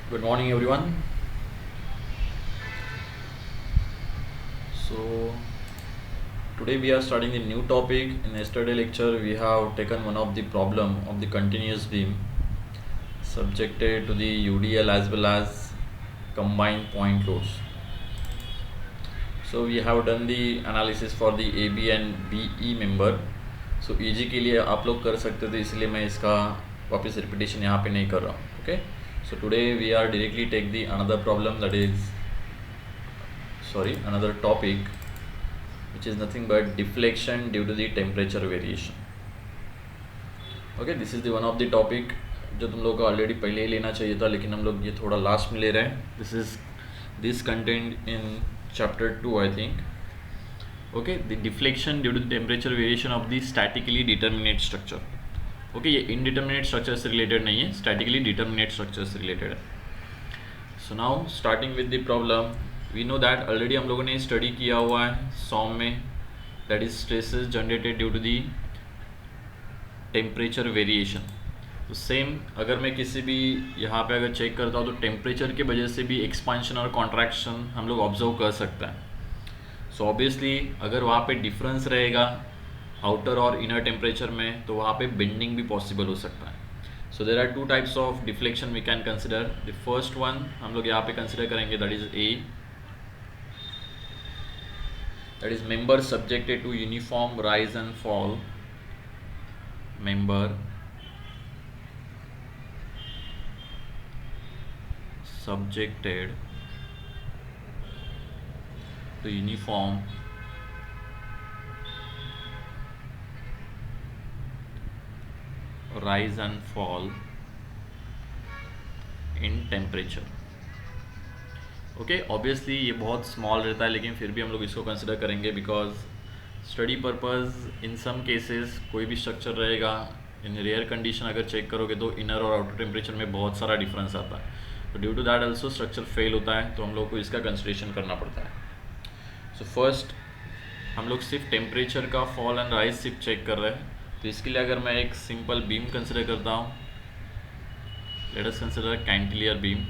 Good morning, everyone. So, today we are starting a new topic. In yesterday lecture, we have taken one of the problem of the continuous beam subjected to the UDL as well as combined point loads. So, we have done the analysis for the AB and BE member. So, EG के लिए आप लोग कर सकते थे, इसलिए मैं इसका वापस रिपीटेशन यहाँ पे नहीं कर रहा हूँ. Okay. So, today we are directly take the another problem, that is another topic, which is nothing but deflection due to the temperature variation. Okay, this is the one of the topic जो तुम लोग को already पहले ही लेना चाहिए था, लेकिन हम लोग ये थोड़ा लास्ट में ले रहे हैं. This contained in chapter 2, I think. Okay, the deflection due to the temperature variation of the statically determinate structure. Okay, ये indeterminate structure से related नहीं है, statically determinate structure से related है. So now starting with the problem, we know that already हम लोगों ने study किया हुआ है सॉम में, that is stresses generated due to the temperature variation. तो सेम अगर मैं किसी भी यहाँ पे अगर चेक करता हूँ तो टेम्परेचर की वजह से भी एक्सपांशन और कॉन्ट्रैक्शन हम लोग ऑब्जर्व कर सकते हैं. सो ऑब्वियसली अगर वहाँ पे डिफरेंस रहेगा आउटर और इनर टेम्परेचर में, तो वहाँ पे बेंडिंग भी पॉसिबल हो सकता है. So there are two types of deflection we can consider. The first one हम लोग यहाँ पे कंसिडर करेंगे, that is a, that is member subjected to uniform rise and fall. Member subjected to uniform rise and fall in temperature. Okay, obviously ये बहुत small रहता है, लेकिन फिर भी हम लोग इसको कंसिडर करेंगे because study purpose. In some cases कोई भी स्ट्रक्चर रहेगा, इन रेयर कंडीशन अगर चेक करोगे तो इनर और आउटर टेम्परेचर में बहुत सारा डिफरेंस आता है. तो due to that also structure fail होता है, तो हम लोग को इसका कंसिडरेशन करना पड़ता है. सो फर्स्ट हम लोग सिर्फ टेम्परेचर का फॉल एंड राइज सिर्फ चेक कर रहे हैं. तो इसके लिए अगर मैं एक सिंपल बीम कंसिडर करता हूँ, let us consider cantilever beam.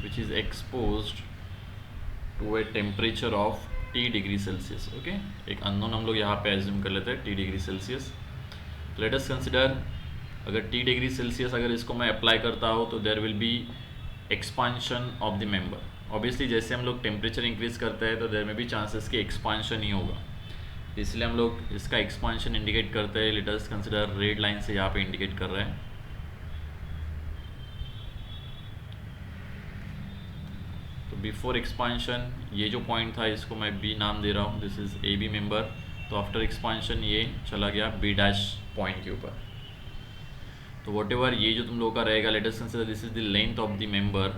which is exposed to a temperature of T degree Celsius. Okay, एक अननोन हम लोग यहाँ पे एज्यूम कर लेते हैं T degree Celsius. Let us consider अगर T डिग्री सेल्सियस अगर इसको मैं अप्लाई करता हूँ तो there will be expansion of the member. Obviously जैसे हम लोग टेम्परेचर इंक्रीज करते हैं तो देयर में भी चांसेस कि एक्सपांशन ही होगा, इसलिए हम लोग इसका एक्सपांशन इंडिकेट करते हैं. Late us consider red line से यहाँ पे इंडिकेट कर रहे हैं. बिफोर एक्सपांशन ये जो पॉइंट था इसको मैं बी नाम दे रहा हूँ, this is A B member. तो आफ्टर एक्सपांशन ये चला गया बी डैश पॉइंट के ऊपर. तो वॉट एवर ये जो तुम लोगों का रहेगा, let us consider this is the length of the member.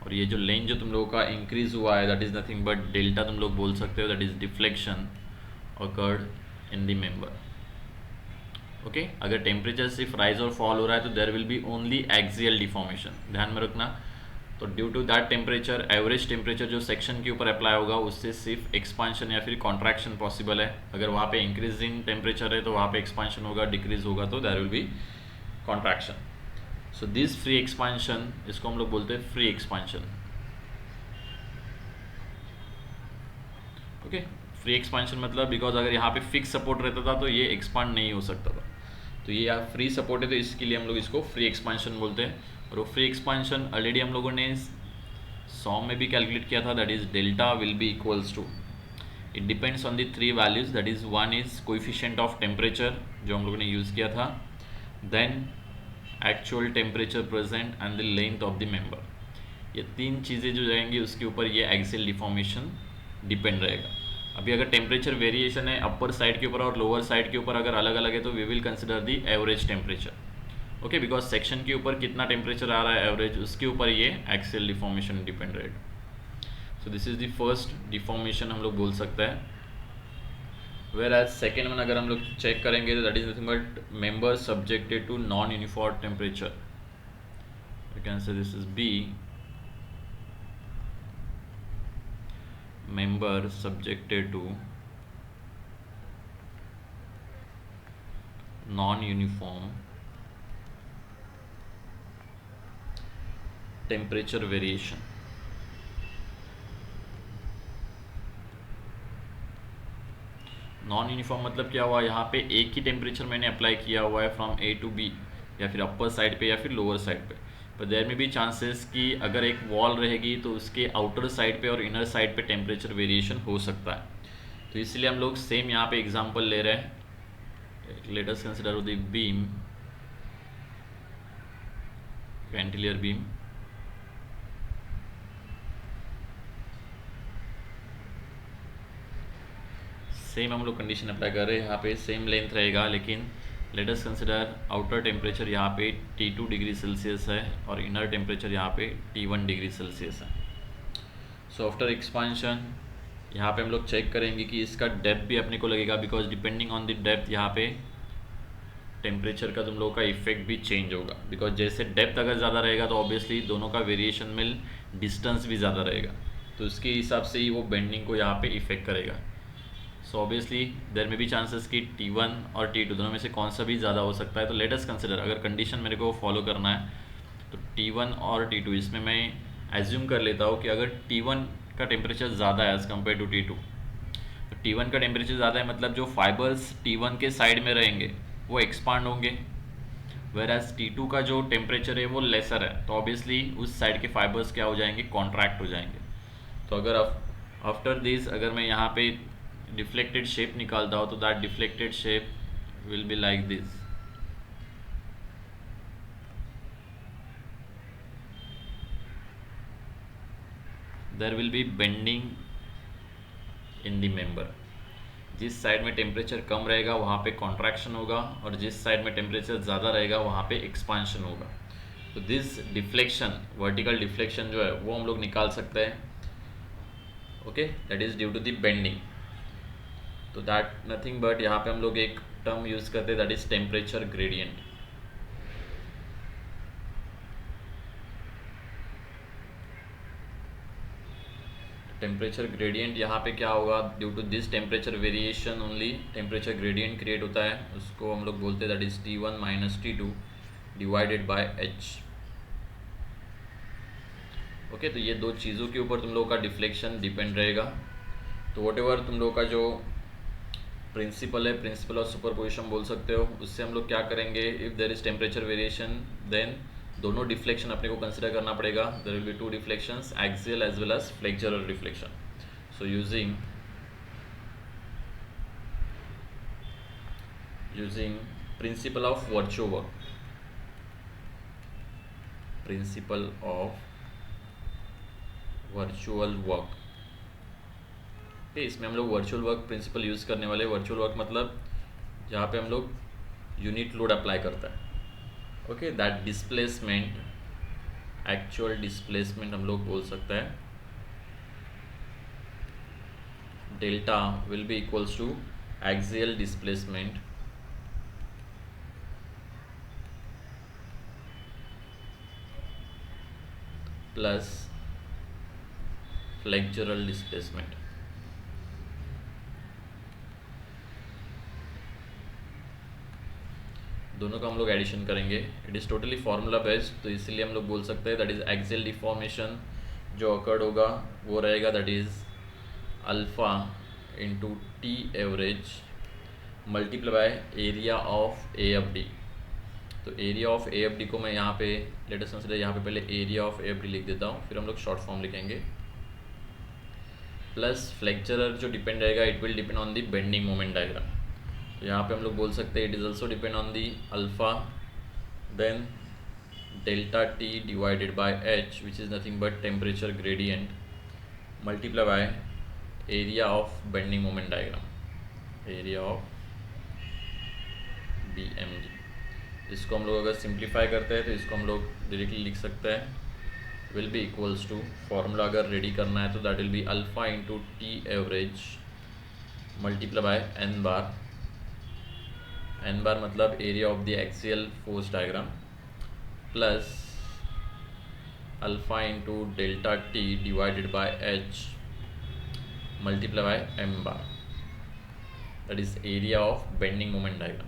और ये जो लेंथ जो तुम लोगों का इंक्रीज हुआ है, that is nothing but delta तुम लोग बोल सकते हो, that is deflection occurred in the member. Okay, अगर टेम्परेचर सिर्फ राइज और फॉल हो रहा है तो there will be only axial deformation, ध्यान में रखना. तो due to that temperature, average temperature जो सेक्शन के ऊपर अप्लाई होगा उससे सिर्फ एक्सपांशन या फिर कॉन्ट्रैक्शन पॉसिबल है. अगर वहाँ पे इंक्रीजिंग टेम्परेचर है तो वहाँ पे एक्सपांशन होगा, डिक्रीज होगा तो there will be contraction. So this free expansion, इसको हम लोग बोलते हैं free expansion. Okay, free expansion मतलब बिकॉज अगर यहाँ पे फिक्स सपोर्ट रहता था तो ये एक्सपांड नहीं हो सकता था. तो ये यहाँ फ्री सपोर्ट है तो इसके लिए हम लोग इसको फ्री एक्सपांशन बोलते हैं. और वो फ्री एक्सपांशन ऑलरेडी हम लोगों ने सॉम में भी कैलकुलेट किया था, that is delta will be equals to, it depends on the three values, that is one is coefficient of temperature जो हम लोगों ने यूज़ किया था, then actual temperature present and the length of the member. ये तीन चीज़ें जो जाएंगी उसके ऊपर ये एक्सियल डिफॉर्मेशन डिपेंड रहेगा. अभी अगर टेम्परेचर वेरिएशन है अपर साइड के ऊपर और लोअर साइड के ऊपर अगर अलग अलग है तो we will consider the average temperature. Okay, because section के ऊपर कितना टेम्परेचर आ रहा है एवरेज, उसके ऊपर ये एक्सियल डिफॉर्मेशन डिपेंड रहेगा. So this is the first deformation हम लोग बोल सकते हैं. वेयर एज सेकेंड वन अगर हम लोग चेक करेंगे तो that is nothing but member subjected to non uniform temperature. We can say this is B. member subjected to non-uniform temperature variation. Non uniform मतलब क्या हुआ, यहाँ पे एक ही टेम्परेचर मैंने अप्लाई किया हुआ है फ्रॉम ए टू बी, या फिर अपर साइड पे या फिर लोअर साइड पे, पर देयर में भी चांसेस कि अगर एक वॉल रहेगी तो उसके आउटर साइड पे और इनर साइड पे टेम्परेचर वेरिएशन हो सकता है। तो इसलिए हम लोग सेम यहाँ पे एग्जांपल ले रहे हैं। Let us consider the beam, cantilever beam, same हम लोग कंडीशन अप्लाई कर रहे हैं। यहाँ पे सेम लेंथ रहेगा, लेकिन late us consider outer temperature यहाँ पे T2 डिग्री सेल्सियस है और इनर टेम्परेचर यहाँ पे T1 डिग्री सेल्सियस है। सो आफ्टर एक्सपांशन यहाँ पे हम लोग चेक करेंगे कि इसका डेप्थ भी अपने को लगेगा, because depending on the depth यहाँ पे टेम्परेचर का तुम लोगों का इफेक्ट भी चेंज होगा, बिकॉज जैसे डेप्थ अगर ज़्यादा रहेगा तो ऑब्वियसली दोनों का वेरिएशन में डिस्टेंस भी ज़्यादा रहेगा, तो उसके हिसाब से ही वो बेंडिंग को यहाँ पे इफेक्ट करेगा। सो ऑब्वियसली देयर में भी चांसेस कि T1 और T2 दोनों में से कौन सा भी ज़्यादा हो सकता है। तो लेट अस कंसिडर, अगर कंडीशन मेरे को फॉलो करना है तो T1 और T2, इसमें मैं एज्यूम कर लेता हूँ कि अगर T1 का टेम्परेचर ज़्यादा है एज़ कम्पेयर टू T2, तो T1 का टेम्परेचर ज़्यादा है मतलब जो फाइबर्स T1 के साइड में रहेंगे वो एक्सपांड होंगे, वेर एज T2 का जो टेम्परेचर है वो लेसर है, तो ऑब्वियसली उस साइड के फाइबर्स क्या हो जाएंगे, कॉन्ट्रैक्ट हो जाएंगे। तो अगर आफ्टर दिस अगर मैं यहाँ पे डिफ्लेक्टेड शेप निकालता हूँ तो that deflected shape will be like this. There will be bending in the member. जिस साइड में टेम्परेचर कम रहेगा वहाँ पे कॉन्ट्रैक्शन होगा, और जिस साइड में टेम्परेचर ज़्यादा रहेगा वहाँ पे एक्सपांशन होगा। तो दिस डिफ्लेक्शन, वर्टिकल डिफ्लेक्शन जो है वो हम लोग निकाल सकते हैं, okay, that is due to the bending. तो दैट नथिंग बट यहाँ पे हम लोग एक टर्म यूज करते हैं, that is temperature gradient. Temperature gradient यहाँ पे क्या होगा, due to this temperature variation only temperature gradient create होता है, उसको हम लोग बोलते हैं that is T1 minus T2 divided by H। ओके, तो ये दो चीज़ों के ऊपर तुम लोगों का डिफ्लेक्शन डिपेंड रहेगा। तो वट एवर तुम लोगों का जो प्रिंसिपल है, प्रिंसिपल ऑफ सुपरपोजिशन बोल सकते हो, उससे हम लोग क्या करेंगे, if there is temperature variation then दोनों डिफ्लेक्शन अपने को कंसिडर करना पड़ेगा। There will be two deflections, axial as well as flexural deflection. So using principle of virtual work, principle of virtual work, इसमें हम लोग वर्चुअल वर्क प्रिंसिपल यूज़ करने वाले। वर्चुअल वर्क मतलब जहाँ पे हम लोग यूनिट लोड अप्लाई करता है, okay, that displacement, actual displacement हम लोग बोल सकते हैं, delta will be equals to axial displacement plus flexural displacement. दोनों का हम लोग एडिशन करेंगे। It is totally formula based, तो इसीलिए हम लोग बोल सकते हैं दैट इज़ एक्सियल डिफॉर्मेशन जो अकर्ड होगा वो रहेगा that is alpha into T average multiply by area of AFD। तो एरिया ऑफ AFD को मैं यहाँ पे लेट अस कंसीडर, यहाँ पे पहले एरिया ऑफ AFD लिख देता हूँ, फिर हम लोग शॉर्ट फॉर्म लिखेंगे, प्लस फ्लेक्चरर जो डिपेंड रहेगा it will depend on the bending moment diagram. तो यहाँ पे हम लोग बोल सकते हैं it is also depend on the alpha, then delta T divided by H which is nothing but temperature gradient multiply by area of bending moment diagram, area of BMD। इसको हम लोग अगर सिंप्लीफाई करते हैं तो इसको हम लोग डायरेक्टली लिख सकते हैं, will be equals to, formula अगर रेडी करना है तो that will be alpha into T average multiply by N bar, N bar मतलब area of the axial force diagram, plus alpha into delta T divided by H multiply by M bar, that is area of bending moment diagram.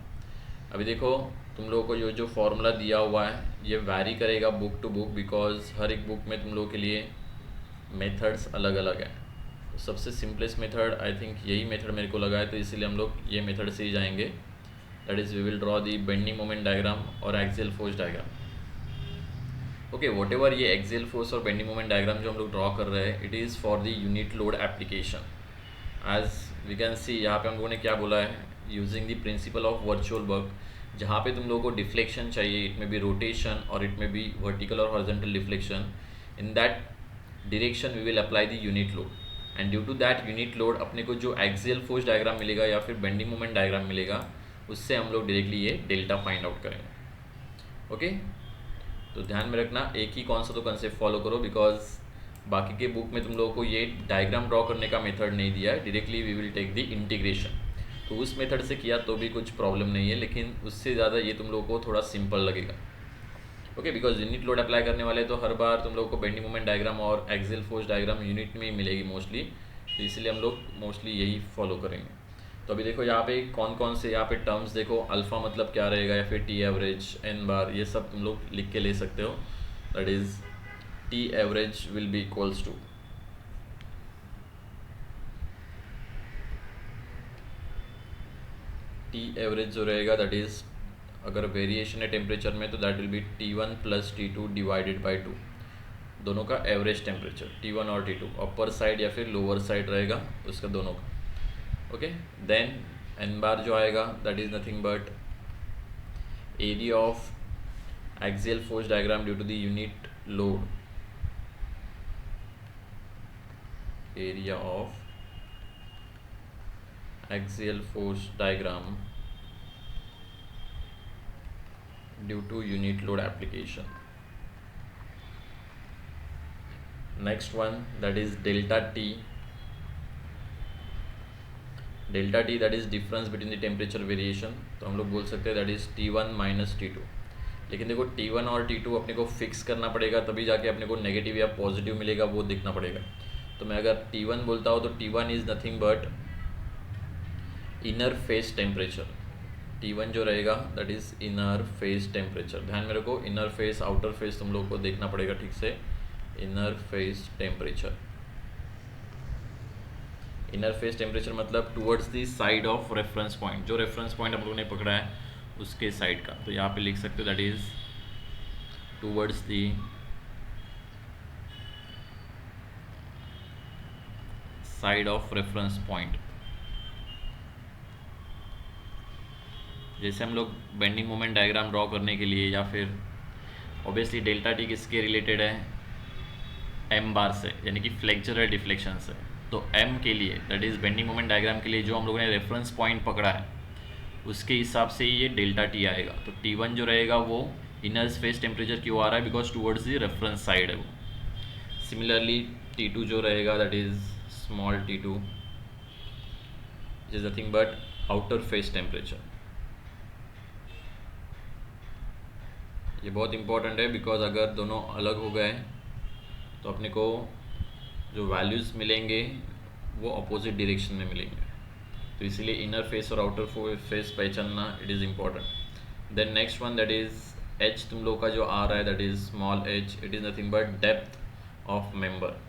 अभी देखो तुम लोगों को जो formula दिया हुआ है ये वैरी करेगा बुक टू बुक, बिकॉज हर एक बुक में तुम लोगों के लिए मेथड्स अलग अलग हैं। तो सबसे सिंपलेस्ट मेथड आई थिंक यही मेथड मेरे को लगा है, तो इसीलिए हम लोग ये मेथड से ही जाएंगे, that is we will draw the bending moment diagram और axial force diagram. Okay, whatever ये एक्सियल फोर्स और बेंडिंग मोमेंट डायग्राम जो हम लोग ड्रॉ कर रहे हैं, it is for the unit load application. As we can see यहाँ पे हम लोगों ने क्या बोला है, using the principle of virtual work, जहाँ पे तुम लोगों को डिफ्लेक्शन चाहिए, इट में बी रोटेशन और इट में बी वर्टिकल और horizontal deflection, in that direction we will apply the unit load, and due to that unit load अपने को जो एक्सियल फोर्स डायग्राम मिलेगा या फिर बेंडिंग मोमेंट डायग्राम मिलेगा, उससे हम लोग डायरेक्टली ये डेल्टा फाइंड आउट करेंगे। ओके, तो ध्यान में रखना एक ही कौन सा तो कंसेप्ट फॉलो करो, बिकॉज बाकी के बुक में तुम लोगों को ये डायग्राम ड्रॉ करने का मेथड नहीं दिया है, directly we will take the integration. तो उस मेथड से किया तो भी कुछ प्रॉब्लम नहीं है, लेकिन उससे ज़्यादा ये तुम लोगों को थोड़ा सिंपल लगेगा। Okay, because unit load apply करने वाले तो हर बार तुम लोगों को बेंडिंग मोमेंट डायग्राम और एक्सियल फोर्स डायग्राम यूनिट में ही मिलेगी मोस्टली, तो इसलिए हम लोग मोस्टली यही फॉलो करेंगे। तो अभी देखो यहाँ पे कौन कौन से यहाँ पे टर्म्स देखो, अल्फ़ा मतलब क्या रहेगा या फिर टी एवरेज, एन बार, ये सब तुम लोग लिख के ले सकते हो। That is T average will be equals to T average जो रहेगा दैट इज़, अगर वेरिएशन है टेम्परेचर में तो that will be T1 plus T2 divided by 2, दोनों का एवरेज टेम्परेचर T1 और T2, अपर साइड या फिर लोअर साइड रहेगा उसका दोनों का। ओके, देन एन बार जो आएगा that is nothing but area of axial force diagram due to the unit load, area of axial force diagram due to unit load application. Next one that is delta T. Delta T that is difference between the temperature variation, तो हम लोग बोल सकते हैं that is T1 minus T2। लेकिन देखो T1 और T2 अपने को फिक्स करना पड़ेगा, तभी जाके अपने को नेगेटिव या पॉजिटिव मिलेगा वो देखना पड़ेगा। तो मैं अगर T1 बोलता हूँ तो T1 is nothing but inner face temperature. T1 जो रहेगा that is inner face temperature. ध्यान में रखो, इनर फेस आउटर फेस तुम लोग को देखना पड़ेगा ठीक से। Inner face temperature, inner face temperature मतलब towards the side of reference point, जो रेफरेंस पॉइंट हम लोगों ने पकड़ा है उसके साइड का। तो यहाँ पे लिख सकते हो that is towards the side of reference point. जैसे हम लोग बेंडिंग मोमेंट डायग्राम ड्रॉ करने के लिए, या फिर ऑब्वियसली डेल्टा टी किसके रिलेटेड है, एम बार से, यानी कि फ्लेक्चरल डिफ्लेक्शन से। तो एम के लिए that is bending moment diagram के लिए जो हम लोगों ने रेफरेंस पॉइंट पकड़ा है उसके हिसाब से ही ये डेल्टा टी आएगा। तो T1 जो रहेगा वो इनर फेस टेम्परेचर क्यों आ रहा है, because towards the reference side है वो। सिमिलरली T2 जो रहेगा that is small T2 is nothing but outer face temperature. ये बहुत इंपॉर्टेंट है, बिकॉज अगर दोनों अलग हो गए तो अपने को जो वैल्यूज़ मिलेंगे वो अपोजिट डायरेक्शन में मिलेंगे। तो इसीलिए इनर फेस और आउटर फेस पहचानना it is important. Then next one that is H, तुम लोग का जो आ रहा है that is small H, it is nothing but depth of member.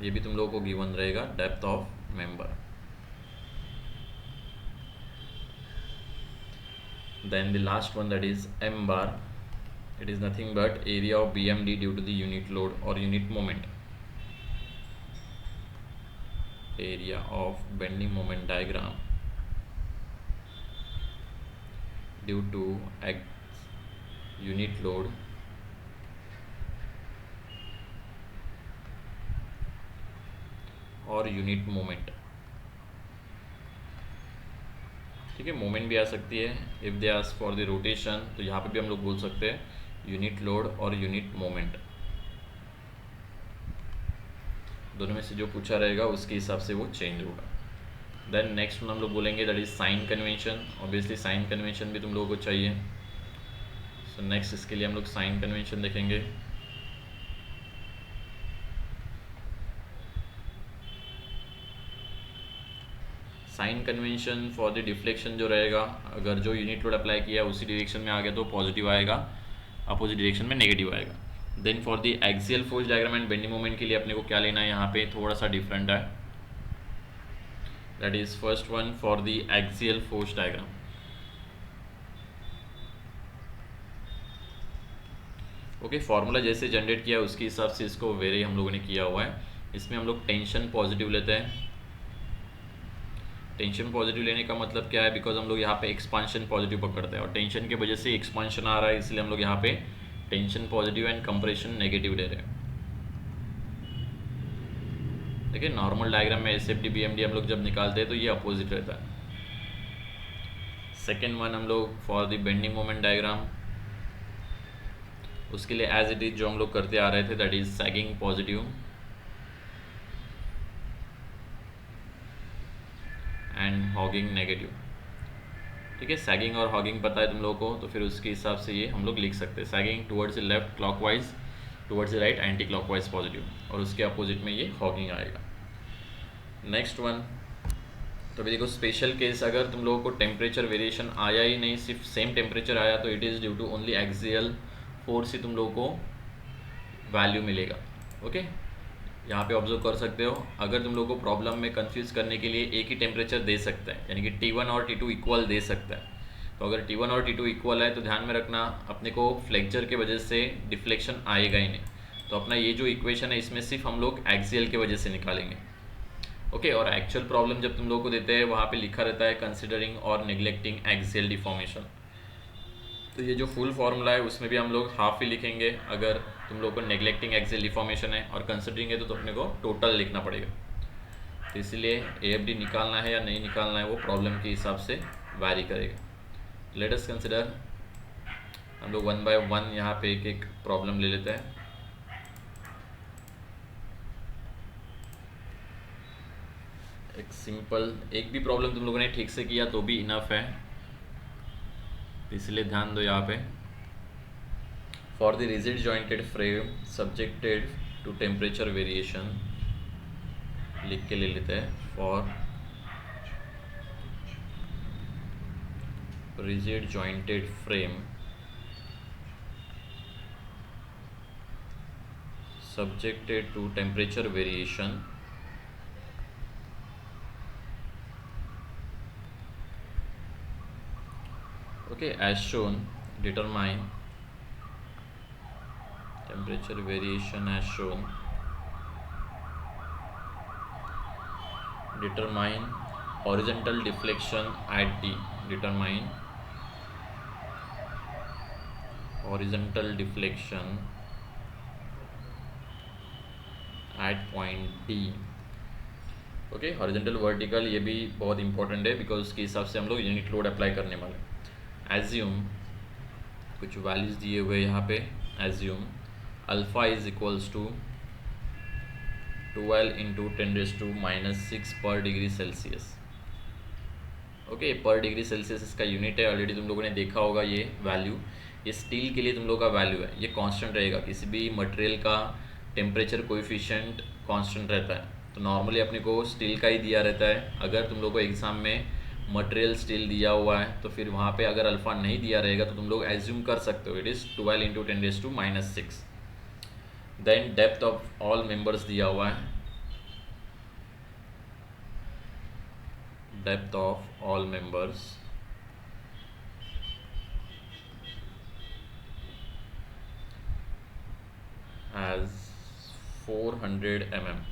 ये भी तुम लोगों को गिवन रहेगा, depth of member. Then the last one that is M bar, it is nothing but area of BMD due to the unit load or unit moment, area of bending moment diagram due to unit load और unit moment. ठीक है, moment भी आ सकती है if they ask for the rotation, तो यहाँ पे भी हम लोग बोल सकते हैं यूनिट लोड और यूनिट मोमेंट, दोनों में से जो पूछा रहेगा उसके हिसाब से वो चेंज होगा। देन नेक्स्ट हम लोग बोलेंगे that is sign convention. Obviously sign convention भी तुम लोगों को चाहिए, सो नेक्स्ट इसके लिए हम लोग साइन कन्वेंशन देखेंगे। Sign convention for the deflection जो रहेगा, अगर जो यूनिट लोड अप्लाई किया उसी डायरेक्शन में आ गया तो पॉजिटिव आएगा, अपोजिट डायरेक्शन में नेगेटिव आएगा। Then for the axial force diagram and bending moment के लिए अपने को क्या लेना है, यहाँ पे थोड़ा सा डिफरेंट है। That is first one for the axial force diagram. Okay, formula जैसे जनरेट किया उसके हिसाब से इसको वेरी हम लोगों ने किया हुआ है। इसमें हम लोग टेंशन पॉजिटिव लेते हैं। टेंशन पॉजिटिव लेने का मतलब क्या है, बिकॉज हम लोग यहाँ पे एक्सपांशन पॉजिटिव पकड़ते हैं और टेंशन की वजह से एक्सपांशन आ रहा है, इसलिए हम लोग यहाँ पे tension positive and compression negative ले रहे हैं। देखिए नॉर्मल डायग्राम में एसएफडी बीएमडी हम लोग जब निकालते हैं तो ये अपोजिट रहता है। सेकेंड वन हम लोग for the bending moment diagram, उसके लिए एज इट इज जो हम लोग करते आ रहे थे, that is sagging positive and hugging negative. ठीक है, सैगिंग और हॉगिंग पता है तुम लोगों को, तो फिर उसके हिसाब से ये हम लोग लिख सकते हैं। Sagging towards the left clockwise, towards the right anti clockwise positive, और उसके अपोजिट में ये हॉगिंग आएगा। नेक्स्ट वन, तो अभी देखो स्पेशल केस, अगर तुम लोगों को टेम्परेचर वेरिएशन आया ही नहीं, सिर्फ सेम टेम्परेचर आया, तो it is due to only axial force ही तुम लोगों को वैल्यू मिलेगा। ओके, यहाँ पे ऑब्जर्व कर सकते हो, अगर तुम लोगों को प्रॉब्लम में कंफ्यूज करने के लिए एक ही टेम्परेचर दे सकता है, यानी कि T1 और T2 इक्वल दे सकता है। तो अगर T1 और T2 इक्वल है तो ध्यान में रखना अपने को फ्लेक्चर के वजह से डिफ्लेक्शन आएगा ही नहीं। तो अपना ये जो इक्वेशन है इसमें सिर्फ हम लोग एक्सियल के वजह से निकालेंगे। ओके, और एक्चुअल प्रॉब्लम जब तुम लोग को देते हैं वहाँ पे लिखा रहता है कंसिडरिंग और नेग्लेक्टिंग एक्सियल डिफॉर्मेशन। तो ये जो फुल फॉर्मूला है उसमें भी हम लोग हाफ ही लिखेंगे अगर तुम लोग को नेग्लेक्टिंग एक्सियल डिफॉर्मेशन है, और कंसिडरिंग है तो अपने को टोटल लिखना पड़ेगा। तो इसलिए AFD निकालना है या नहीं निकालना है वो प्रॉब्लम के हिसाब से वैरी करेगा। लेट अस कंसिडर, हम लोग वन बाय वन यहाँ पे एक एक प्रॉब्लम ले लेते हैं। एक सिंपल, एक भी प्रॉब्लम तुम लोगों ने ठीक से किया तो भी इनफ है, इसलिए ध्यान दो यहाँ पे। For the rigid jointed frame subjected to temperature variation, लिख के ले लेते हैं। For rigid jointed frame subjected to temperature variation, okay, as shown, determine temperature variation as shown, determine horizontal deflection at D, determine horizontal deflection at point D। Okay, horizontal vertical ये भी बहुत important है because उसके हिसाब से हम लोग unit load apply करने वाले। एज्यूम कुछ वैल्यूज दिए हुए यहाँ पे, assume alpha is equals to 12 into 10⁻⁻⁶ per degree Celsius. Okay, per degree Celsius इसका यूनिट है, ऑलरेडी तुम लोगों ने देखा होगा ये वैल्यू। ये स्टील के लिए तुम लोग का वैल्यू है, ये कांस्टेंट रहेगा। किसी भी मटेरियल का टेम्परेचर कोएफिशिएंट कांस्टेंट रहता है, तो नॉर्मली अपने को स्टील का ही दिया रहता है। अगर तुम लोग को एग्जाम में मटेरियल स्टील दिया हुआ है तो फिर वहाँ पे अगर अल्फ़ा नहीं दिया रहेगा तो तुम लोग एज्यूम कर सकते हो it is 12 into 10⁻⁻⁶। Then depth of all members दिया हुआ है, depth of all members as 400 mm।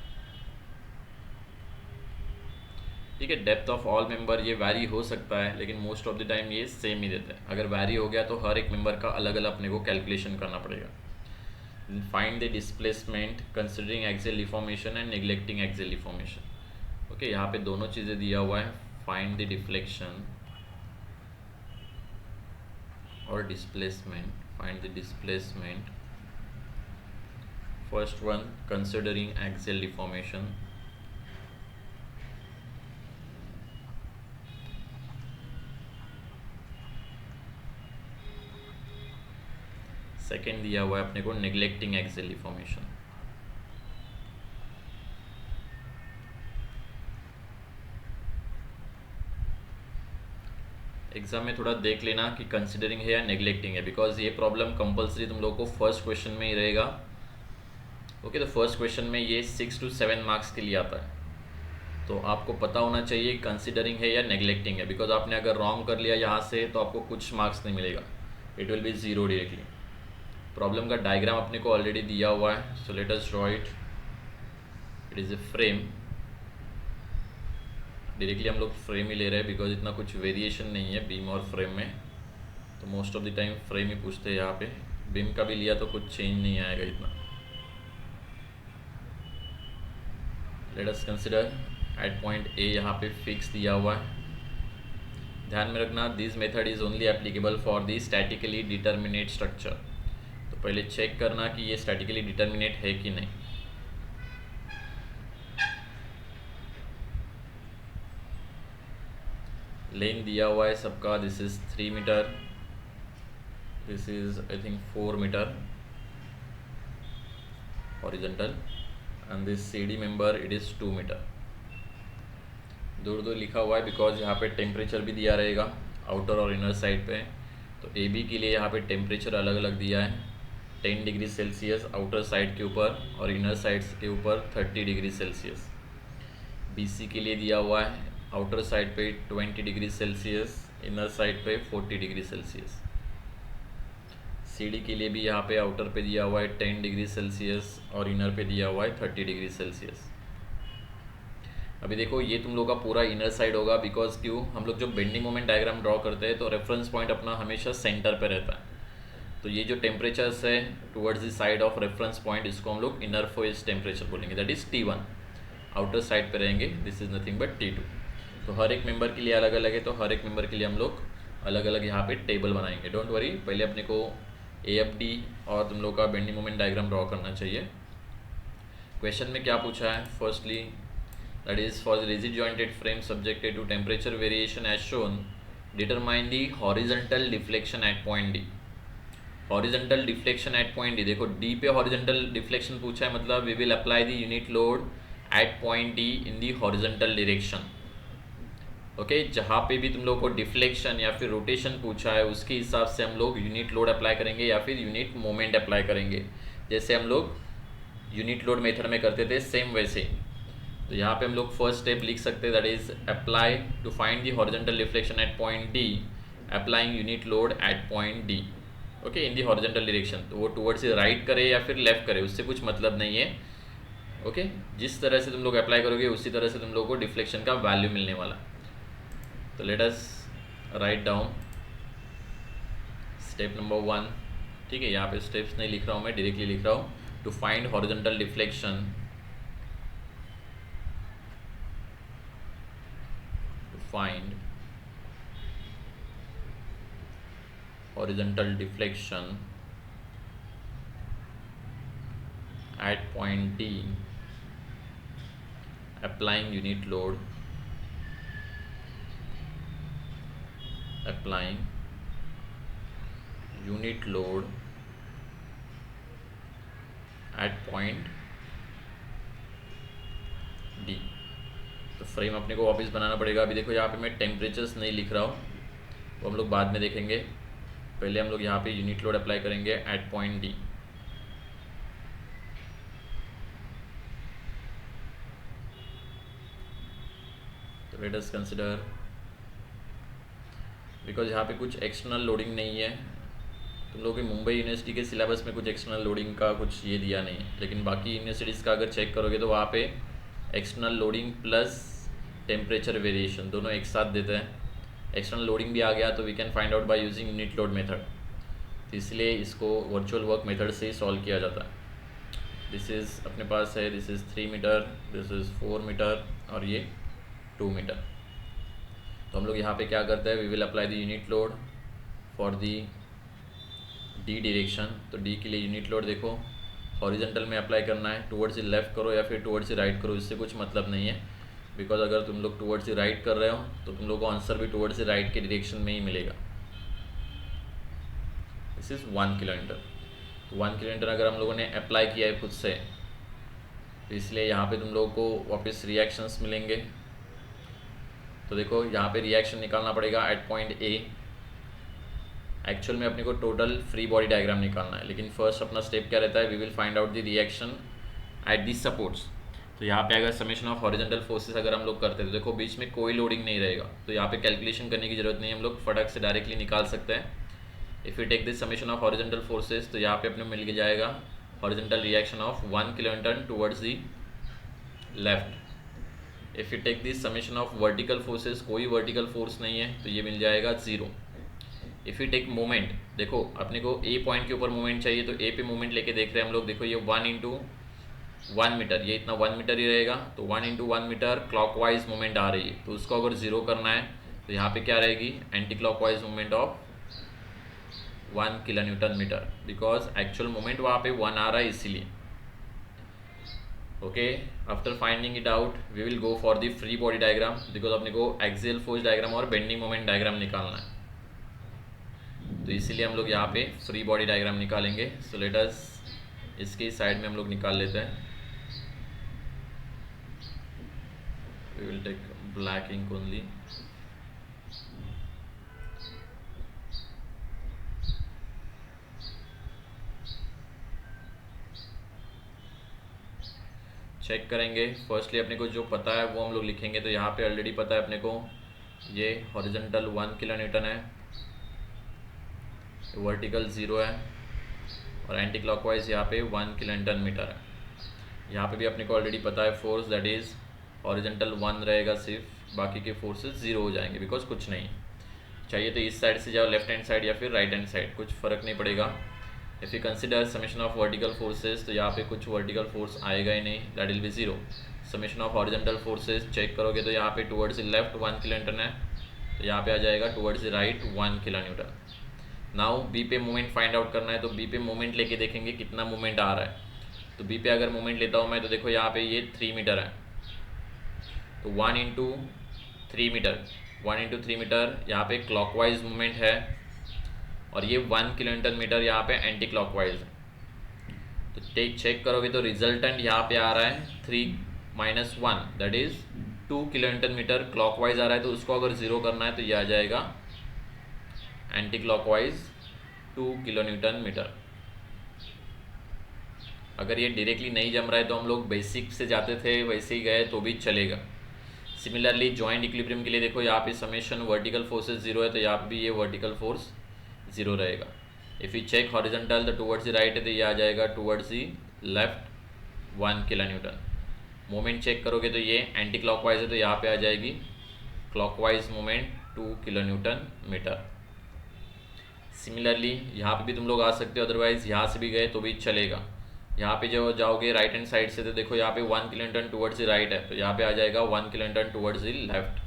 ठीक है, डेप्थ ऑफ ऑल मेंबर ये वैरी हो सकता है लेकिन मोस्ट ऑफ द टाइम ये सेम ही देता है। अगर वैरी हो गया तो हर एक मेंबर का अलग अलग अपने को कैलकुलेशन करना पड़ेगा। Find the displacement considering axial deformation and neglecting axial deformation. Okay, यहाँ पे दोनों चीज़ें दिया हुआ है, फाइंड द डिफ्लेक्शन और displacement. Find the displacement, first one considering axial deformation, second दिया हुआ है अपने को नेग्लेक्टिंग एक्सियल डिफॉर्मेशन। एग्जाम में थोड़ा देख लेना कि कंसिडरिंग है या नेग्लेक्टिंग है, बिकॉज ये प्रॉब्लम कंपलसरी तुम लोगों को फर्स्ट क्वेश्चन में ही रहेगा। ओके, तो फर्स्ट क्वेश्चन में ये 6 to 7 मार्क्स के लिए आता है, तो आपको पता होना चाहिए कंसिडरिंग है या नेग्लेक्टिंग है, बिकॉज आपने अगर रॉन्ग कर लिया यहाँ से तो आपको कुछ मार्क्स नहीं मिलेगा, it will be zero directly. Problem का डायग्राम अपने को ऑलरेडी दिया हुआ है, so let us draw it. It is a frame, directly हम लोग फ्रेम ही ले रहे हैं बिकॉज इतना कुछ वेरिएशन नहीं है बीम और फ्रेम में, तो most of the time frame ही पूछते हैं यहाँ पे। बीम का भी लिया तो कुछ चेंज नहीं आएगा इतना। Late us consider at point A, यहाँ पे फिक्स दिया हुआ है। ध्यान में रखना this method is only applicable for the statically determinate structure. तो पहले चेक करना कि ये स्टैटिकली डिटर्मिनेट है कि नहीं। लेन दिया हुआ है सबका, this is 3 metre, this is I think 4 metre horizontal, and this CD member it is 2 metre. दूर दूर लिखा हुआ है बिकॉज यहाँ पे टेम्परेचर भी दिया रहेगा आउटर और इनर साइड पे। तो AB के लिए यहाँ पे टेम्परेचर अलग अलग दिया है, 10 डिग्री सेल्सियस आउटर साइड के ऊपर और इनर साइड्स के ऊपर 30 डिग्री सेल्सियस। BC के लिए दिया हुआ है आउटर साइड पे 20 डिग्री सेल्सियस, इनर साइड पे 40 डिग्री सेल्सियस। CD के लिए भी यहाँ पे आउटर पे दिया हुआ है 10 डिग्री सेल्सियस और इनर पे दिया हुआ है 30 डिग्री सेल्सियस। अभी देखो ये तुम लोग का पूरा इनर साइड होगा, बिकॉज क्यों, हम लोग जो बेंडिंग मोमेंट डायग्राम ड्रॉ करते हैं तो रेफरेंस पॉइंट अपना हमेशा सेंटर पे रहता है। तो ये जो टेम्परेचर्स है towards the side of reference point, इसको हम लोग इनर फेज टेम्परेचर बोलेंगे, that is T1। Outer side पे रहेंगे, this is nothing but T2। तो हर एक मेंबर के लिए अलग अलग है, तो हर एक मेंबर के लिए हम लोग अलग अलग यहाँ पे टेबल बनाएंगे। डोंट वरी, पहले अपने को AFD और तुम लोग का बेंडिंग मोमेंट डायग्राम ड्रॉ करना चाहिए। क्वेश्चन में क्या पूछा है, firstly that is for the rigid jointed frame subjected to temperature variation as shown, determine the horizontal deflection at point D। Horizontal deflection at point D, देखो D पे horizontal deflection पूछा है, मतलब we will apply the unit load at point D in the horizontal direction. Okay, जहाँ पे भी तुम लोग को डिफ्लेक्शन या फिर रोटेशन पूछा है उसके हिसाब से हम लोग यूनिट लोड अप्लाई करेंगे या फिर यूनिट मोमेंट अप्लाई करेंगे, जैसे हम लोग यूनिट लोड मेथड में करते थे सेम वैसे। तो यहाँ पे हम लोग फर्स्ट स्टेप लिख सकते हैं, that is apply to find the horizontal deflection at point D, applying unit load at point D okay in the horizontal direction. तो वो टुवर्ड्स राइट करे या फिर लेफ्ट करे उससे कुछ मतलब नहीं है। ओके, जिस तरह से तुम लोग अप्लाई करोगे उसी तरह से तुम लोग को डिफ्लेक्शन का वैल्यू मिलने वाला। तो let us write down step number 1। ठीक है, यहाँ पे स्टेप्स नहीं लिख रहा हूँ मैं, डायरेक्टली लिख रहा हूँ to find horizontal deflection, to find horizontal deflection at point D, applying unit load, applying unit load at point D। तो फ्रेम अपने को वापस बनाना पड़ेगा। अभी देखो यहाँ पे मैं टेम्परेचर्स नहीं लिख रहा हूँ, वो हम लोग बाद में देखेंगे, पहले हम लोग यहाँ पे यूनिट लोड अप्लाई करेंगे एट पॉइंट D। तो लेट अस कंसिडर, बिकॉज यहाँ पे कुछ एक्सटर्नल लोडिंग नहीं है, तुम लोग के मुंबई यूनिवर्सिटी के सिलेबस में कुछ एक्सटर्नल लोडिंग का कुछ ये दिया नहीं है, लेकिन बाकी यूनिवर्सिटीज़ का अगर चेक करोगे तो वहाँ पे external loading plus temperature variation दोनों एक साथ देते हैं। एक्सटर्नल लोडिंग भी आ गया तो we can find out by using unit load method, तो इसलिए इसको वर्चुअल वर्क मेथड से ही सॉल्व किया जाता है। दिस इज़ अपने पास है, this is 3 metre, this is 4 metre और ये 2 मीटर। तो हम लोग यहाँ पे क्या करते हैं, we will apply the unit load for the D direction. तो D के लिए यूनिट लोड देखो हॉरिजॉन्टल में अप्लाई करना है, टुवर्ड्स द लेफ्ट करो या फिर टुवर्ड्स द राइट करो, इससे कुछ मतलब नहीं है, बिकॉज अगर तुम लोग टुवर्ड्स द राइट कर रहे हो तो तुम लोग को आंसर भी टुवर्ड्स द राइट के डायरेक्शन में ही मिलेगा। This is 1 kilometre. तो 1 किलोमीटर अगर हम लोगों ने अप्लाई किया है खुद से, तो इसलिए यहाँ पे तुम लोगों को वापस रिएक्शंस मिलेंगे। तो देखो यहाँ पे रिएक्शन निकालना पड़ेगा एट पॉइंट ए। एक्चुअल में अपने को टोटल फ्री बॉडी डायग्राम निकालना है, लेकिन फर्स्ट अपना स्टेप क्या रहता है, we will find out the reaction at the supports. तो यहाँ पे अगर समेशन ऑफ हॉरिजॉन्टल फोर्सेस अगर हम लोग करते हैं तो देखो बीच में कोई लोडिंग नहीं रहेगा, तो यहाँ पे कैलकुलेशन करने की जरूरत नहीं, हम लोग फटक से डायरेक्टली निकाल सकते हैं। If you take this summation of horizontal forces तो यहाँ पे अपने मिल के जाएगा horizontal reaction of 1 kilonewton towards the left. If you take this summation of vertical forces, कोई वर्टिकल फोर्स नहीं है तो ये मिल जाएगा 0। इफ़ यू टेक मोमेंट, देखो अपने को ए पॉइंट के ऊपर मोमेंट चाहिए, तो ए पे मोमेंट लेके देख रहे हैं हम लोग। देखो ये 1 इंटू 1 मीटर, ये इतना 1 मीटर ही रहेगा, तो 1 इंटू 1 मीटर क्लॉकवाइज मोमेंट आ रही है, तो उसको अगर 0 करना है तो यहाँ पे क्या रहेगी, anti clockwise moment of 1 kilo newton metre, because actual moment वहाँ पे 1 आ रहा है इसीलिए। Okay, after finding it out we will go for the free body diagram, because अपने को एक्सियल फोर्स डायग्राम और बेंडिंग मोमेंट डायग्राम निकालना है, तो इसीलिए हम लोग यहाँ पे फ्री बॉडी डायग्राम निकालेंगे। सो लेट अस इसके साइड में हम लोग निकाल लेते हैं। We will take black ink only. Check करेंगे, फर्स्टली अपने को जो पता है वो हम लोग लिखेंगे। तो यहाँ पे ऑलरेडी पता है अपने को, ये हॉरिजॉन्टल 1 किलो न्यूटन है, वर्टिकल 0 है, और एंटी क्लॉकवाइज यहाँ पे 1 किलो न्यूटन मीटर है। यहाँ पे भी अपने को ऑलरेडी पता है फोर्स, दैट इज़ हॉरिजॉन्टल 1 रहेगा सिर्फ, बाकी के फोर्सेस 0 हो जाएंगे, बिकॉज कुछ नहीं चाहिए तो इस साइड से जाओ लेफ्ट हैंड साइड या फिर राइट हैंड साइड, कुछ फ़र्क नहीं पड़ेगा। If you consider summation of vertical forces, तो यहाँ पे कुछ वर्टिकल फोर्स आएगा ही नहीं, that will be 0। Summation of horizontal forces check करोगे तो यहाँ पे towards the left 1 kilo newton है, तो यहाँ पे आ जाएगा towards the right 1 kilo newton. Now B पे मोमेंट फाइंड आउट करना है, तो बी पे मोमेंट लेके देखेंगे कितना मोमेंट आ रहा है। तो बी पे अगर मोमेंट लेता हूँ मैं, तो देखो यहाँ पे ये 3 मीटर है, तो 1 इंटू 3 मीटर, 1 इंटू 3 मीटर यहाँ पे क्लॉकवाइज मोमेंट है, और ये 1 किलो न्यूटन मीटर यहाँ पे एंटी क्लॉकवाइज है। तो चेक करोगे तो रिजल्टेंट यहाँ पे आ रहा है 3 minus 1, that is 2 kilo newton metre clockwise आ रहा है, तो उसको अगर 0 करना है तो ये आ जाएगा anti clockwise 2 kilo newton metre. अगर ये डायरेक्टली नहीं जम रहा है तो हम लोग बेसिक से जाते थे, वैसे ही गए तो भी चलेगा। सिमिलरली जॉइंट इक्विलिब्रियम के लिए देखो, यहाँ पे समेशन वर्टिकल फोर्सेस 0 है, तो यहाँ पे भी ये वर्टिकल फोर्स 0 रहेगा। इफ़ यू चेक हॉरिजॉन्टल, तो टुवर्ड्स द राइट है, तो ये आ जाएगा towards the left 1 kilo newton. Moment check करोगे तो ये एंटी क्लॉकवाइज है, तो यहाँ पे आ जाएगी clockwise moment 2 kilo newton metre. Similarly यहाँ पे भी तुम लोग आ सकते हो, अदरवाइज यहाँ से भी गए तो भी चलेगा। यहाँ पे जो जाओगे राइट हैंड साइड से, तो देखो यहाँ पे 1 kilo Newton towards the right है, तो यहाँ पे आ जाएगा 1 kilo Newton towards the left.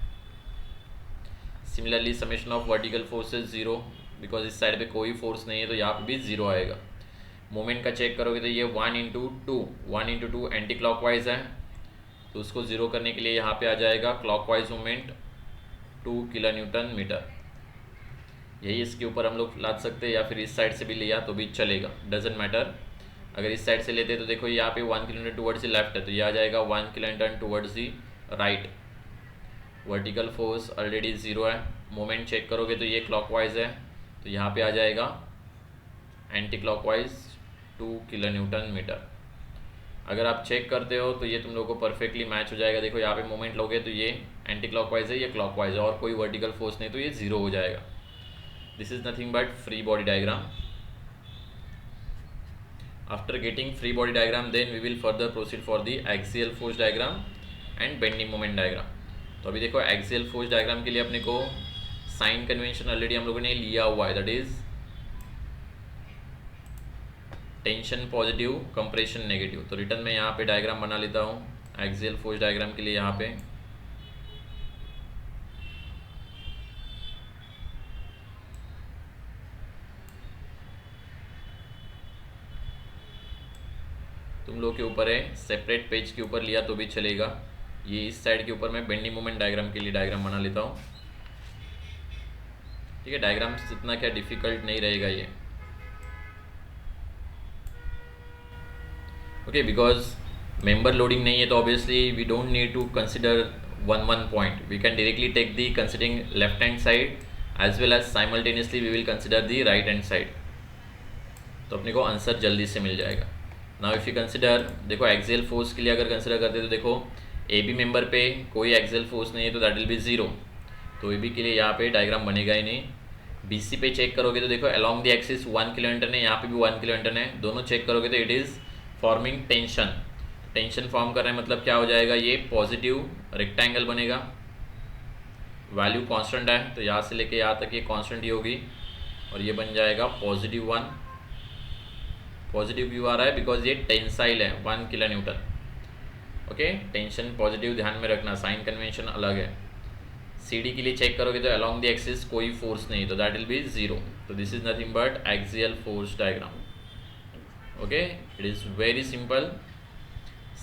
Similarly summation of vertical forces 0, because इस साइड पे कोई फोर्स नहीं है, तो यहाँ पे भी 0 आएगा। मोमेंट का चेक करोगे तो ये 1 इंटू 2 एंटी क्लॉकवाइज है, तो उसको 0 करने के लिए यहाँ पे आ जाएगा clockwise moment 2 kilo newton metre. यही इसके ऊपर हम लोग लाद सकते हैं, या फिर इस साइड से भी लिया तो भी चलेगा, डजेंट मैटर। अगर इस साइड से लेते तो देखो यहाँ पे 1 kilo Newton towards the left है, तो ये आ जाएगा 1 kilo Newton towards the right. Vertical force already 0 है। मोमेंट चेक करोगे तो ये क्लॉकवाइज है, तो यहाँ पे आ जाएगा anti clockwise 2 kilo newton metre. अगर आप चेक करते हो तो ये तुम लोगों को परफेक्टली मैच हो जाएगा। देखो यहाँ पे मोमेंट लोगे तो ये एंटी क्लॉकवाइज है, ये क्लॉकवाइज है, और कोई वर्टिकल फोर्स नहीं, तो ये 0 हो जाएगा। This is nothing but free body diagram. After getting free body diagram, then we will further proceed for the axial force diagram and bending moment diagram. तो अभी देखो एक्सियल फोर्स डायग्राम के लिए अपने को साइन कन्वेंशन ऑलरेडी हम लोगों ने लिया हुआ है, that is tension positive, compression negative. तो रिटर्न में यहाँ पे डायग्राम बना लेता हूँ एक्सियल फोर्स डायग्राम के लिए। यहाँ पे तुम लोग के ऊपर है, सेपरेट पेज के ऊपर लिया तो भी चलेगा। ये इस साइड के ऊपर मैं बेंडिंग मोमेंट डायग्राम के लिए डायग्राम बना लेता हूँ, ठीक है। डायग्राम इतना क्या डिफिकल्ट नहीं रहेगा ये, ओके, बिकॉज मेंबर लोडिंग नहीं है, तो obviously we don't need to consider one point. We can directly take the considering left hand side as well as simultaneously we will consider the right hand side. तो अपने को answer जल्दी से मिल जाएगा. Now if you consider, देखो axial force के लिए अगर कंसिडर करते तो देखो ए बी मेंबर पे कोई एक्सियल फोर्स नहीं है तो दैट विल बी ज़ीरो. तो ए बी के लिए यहाँ पे डायग्राम बनेगा ही नहीं. बी सी पे चेक करोगे तो देखो along the axis 1 kilo newton है, यहाँ पे भी 1 किलो न्यूटन है. दोनों चेक करोगे तो it is forming tension. Tension form कर रहे हैं मतलब क्या हो जाएगा, ये पॉजिटिव रेक्टेंगल बनेगा. वैल्यू कांस्टेंट है तो यहाँ से लेके यहाँ तक ये कांस्टेंट ही होगी और ये बन जाएगा +1. पॉजिटिव क्यों आ रहा है, बिकॉज ये टेंसाइल है 1 kilo Newton. Okay, tension positive ध्यान में रखना, साइन कन्वेंशन अलग है. सी डी के लिए चेक करोगे तो अलोंग द एक्सिस कोई फोर्स नहीं, तो दैट विल बी ज़ीरो. तो this is nothing but axial force diagram. Okay, it is very simple.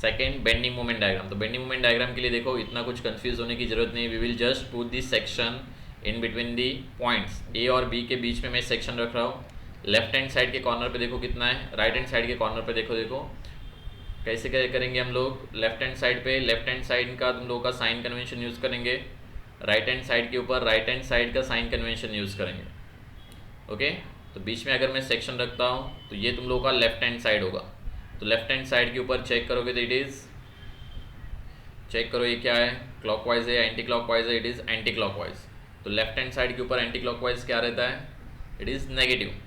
Second, bending moment diagram. तो बेंडिंग मोमेंट डायग्राम के लिए देखो इतना कुछ कंफ्यूज होने की जरूरत नहीं. We will just put this section in between the points. A और बी के बीच में मैं सेक्शन रख रहा हूँ. लेफ्ट हैंड साइड के कॉर्नर पे देखो कितना है, राइट हैंड साइड के कॉर्नर पे देखो कैसे क्या करेंगे हम लोग. लेफ्ट हैंड साइड पे लेफ्ट हैंड साइड का तुम लोगों का साइन कन्वेंशन यूज़ करेंगे. राइट हैंड साइड के ऊपर राइट हैंड साइड का साइन कन्वेंशन यूज़ करेंगे. ओके, तो बीच में अगर मैं सेक्शन रखता हूँ तो ये तुम लोगों का लेफ्ट हैंड साइड होगा. तो लेफ्ट हैंड साइड के ऊपर चेक करोगे तो इट इज़, चेक करो ये क्या है, क्लॉकवाइज है या एंटी क्लॉकवाइज है. It is anti clockwise. तो लेफ्ट हैंड साइड के ऊपर एंटी क्लॉकवाइज क्या रहता है, इट इज़ नेगेटिव.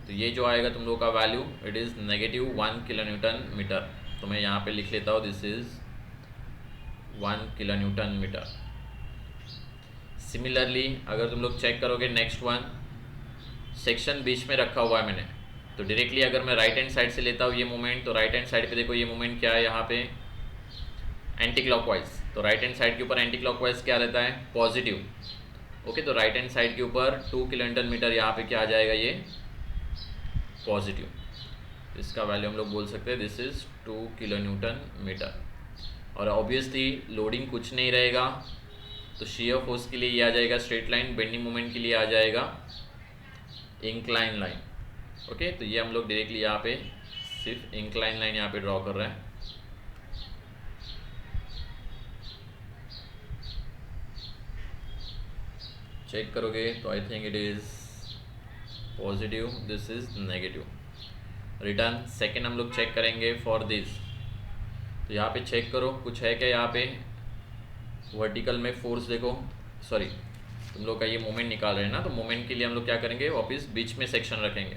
तो ये जो आएगा तुम लोगों का value, it is -1 kilo newton metre. तो मैं यहाँ पे लिख लेता हूँ, this is 1 kilo newton metre. Similarly अगर तुम लोग चेक करोगे नेक्स्ट वन, सेक्शन बीच में रखा हुआ है मैंने, तो डायरेक्टली अगर मैं राइट हैंड साइड से लेता हूँ ये मोमेंट, तो राइट हैंड साइड पे देखो ये मोमेंट क्या है यहाँ पे, एंटी क्लॉकवाइज. तो राइट हैंड साइड के ऊपर एंटी क्लॉकवाइज क्या रहता है, पॉजिटिव. ओके, तो राइट हैंड साइड के ऊपर 2 किलो न्यूटन मीटर, यहाँ पे क्या आ जाएगा, ये पॉजिटिव. इसका वैल्यू हम लोग बोल सकते हैं this is 2 kilo newton metre. और ऑब्वियसली लोडिंग कुछ नहीं रहेगा तो शियर फोर्स के लिए ये आ जाएगा स्ट्रेट लाइन, बेंडिंग मोमेंट के लिए आ जाएगा इंक्लाइन लाइन. ओके, तो ये हम लोग डायरेक्टली यहाँ पे सिर्फ इंक्लाइन लाइन यहाँ पे ड्रॉ कर रहे हैं. चेक करोगे तो I think it is positive, this is negative. Return second हम लोग चेक करेंगे फॉर दिस. तो यहाँ पे चेक करो कुछ है क्या, यहाँ पे वर्टिकल में फोर्स देखो, सॉरी तुम लोग का ये मोमेंट निकाल रहे हैं ना, तो मोमेंट के लिए हम लोग क्या करेंगे, वापस बीच में सेक्शन रखेंगे.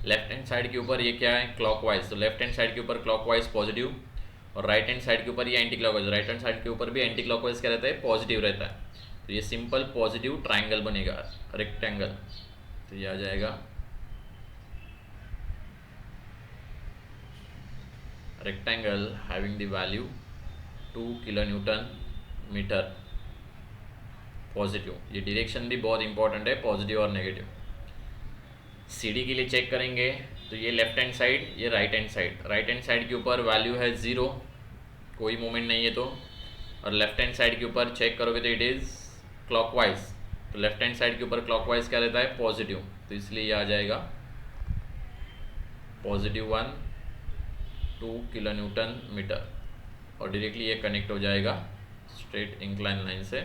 लेफ्ट हैंड साइड के ऊपर ये क्या है, क्लॉकवाइज. तो लेफ्ट हैंड साइड के ऊपर क्लॉकवाइज पॉजिटिव और राइट हैंड साइड के ऊपर ये anti clockwise. Right hand side के ऊपर भी एंटी क्लॉकवाइज क्या रहता है, पॉजिटिव रहता है. तो ये सिंपल पॉजिटिव ट्राइंगल बनेगा, रेक्टेंगल. तो ये आ जाएगा rectangle having the value 2 kilo newton metre positive. ये डायरेक्शन भी बहुत इंपॉर्टेंट है, पॉजिटिव और नेगेटिव. सीडी के लिए चेक करेंगे तो ये लेफ्ट हैंड साइड, ये right hand side. Right hand side के ऊपर वैल्यू है 0, कोई मोमेंट नहीं है तो. और लेफ्ट हैंड साइड के ऊपर चेक करोगे तो इट इज़ क्लॉकवाइज. तो लेफ्ट हैंड साइड के ऊपर क्लॉकवाइज क्या रहता है, पॉजिटिव. तो इसलिए ये आ जाएगा +1 2 किलो न्यूटन मीटर. और डायरेक्टली ये कनेक्ट हो जाएगा स्ट्रेट इंक्लाइन लाइन से.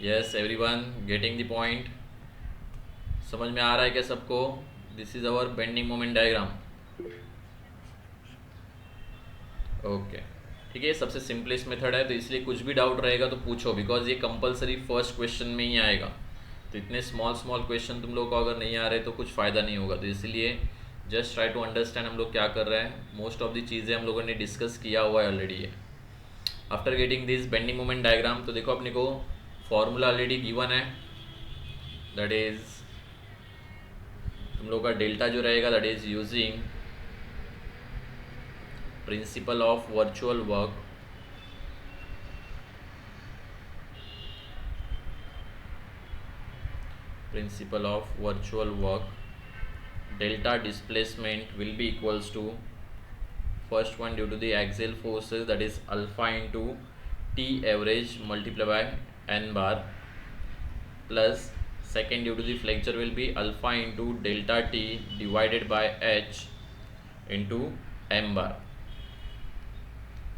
Yes everyone, getting the point? समझ में आ रहा है क्या सबको? This is our bending moment diagram. Okay, ठीक है, सबसे सिंपलेस्ट मेथड है. तो इसलिए कुछ भी डाउट रहेगा तो पूछो, बिकॉज ये कंपलसरी फर्स्ट क्वेश्चन में ही आएगा. तो इतने स्मॉल क्वेश्चन तुम लोग को अगर नहीं आ रहे तो कुछ फ़ायदा नहीं होगा. तो इसलिए जस्ट ट्राई टू अंडरस्टैंड हम लोग क्या कर रहे हैं. मोस्ट ऑफ द चीज़ें हम लोगों ने डिस्कस किया हुआ है ऑलरेडी है. After getting this bending moment diagram, तो देखो अपने को फॉर्मूला ऑलरेडी गिवन है, दैट इज़ तुम लोग का डेल्टा जो रहेगा that is using principle of virtual work. Principle of virtual work, delta displacement will be equals to first one due to the axial forces, that is alpha into T average multiplied by n bar, plus second due to the flexure will be alpha into delta T divided by h into m bar.